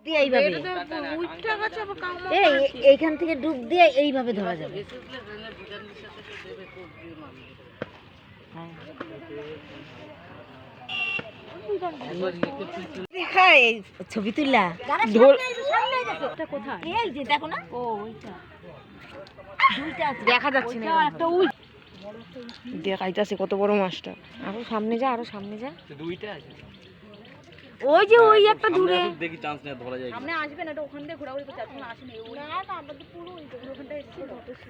দিয়ে এইভাবে এইখান থেকে ডুব দিয়ে এইভাবে ধরা যাবে। ছবি তুললা দেখো না, দেখা যাচ্ছে না, দেখাইতেছে কত বড় মাছটা। আরো সামনে যা, আরো সামনে যা, ওই যে ওই একটা দূরে দেখি চান্স না ধরা যায়। আপনি আসবেন, এটা ওখান দিয়ে ঘোরাঘুরি করতে আপনি আসেন। না না, আমাদের পুরো ওখানটা এসেছিল।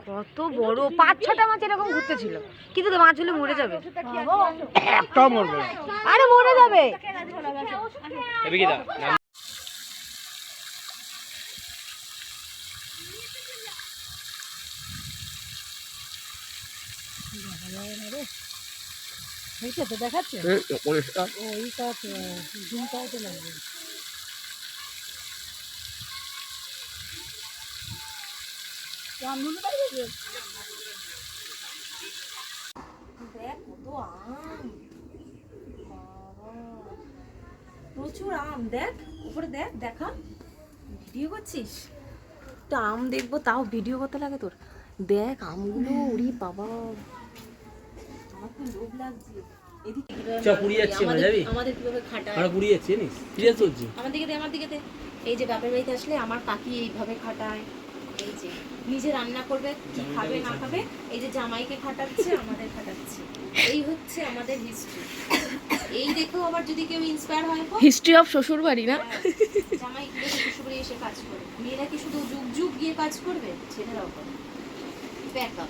কত বড় 5-6টা মাছ এরকম ঘুরতে ছিল, কিন্তু মাছ হলে মরে যাবে। একটা মরবে, আরে মরে যাবে। এদিকে দা দেখাচ্ছে ওইটা ঝুমটাও তো লাগবে। দেখ কত আম, প্রচুর আম। দেখ উপরে, দেখ, দেখা, ভিডিও করছিস তো? আম দেখবো তাও ভিডিও করতে লাগে তোর? দেখ আমগুলো, উড়ি বাবা, আমার তো লোভ লাগছে। আমাদের কিভাবে খাটায়, আমার দিকে দে, আমার দিকে দে। এই যে বাপের বাড়িতে আসলে আমার কাকি এইভাবে খাটায়। এই যে নিজে রান্না করবে, কি খাবে না খাবে, এই যে জামাইকে খাটাচ্ছে, আমাদের খাটাচ্ছে। এই হচ্ছে আমাদের হিস্ট্রি। এই দেখো আবার যদি কেউ ইন্সপায়ার হয়, হিস্ট্রি অফ শ্বশুর বাড়ি না, জামাই গিয়ে শ্বশুর বাড়ি এসে কাজ করে। মেয়েরা কি শুধু যুগ যুগ গিয়ে কাজ করবে? ছেলেরাও করে। ব্যাকআপ।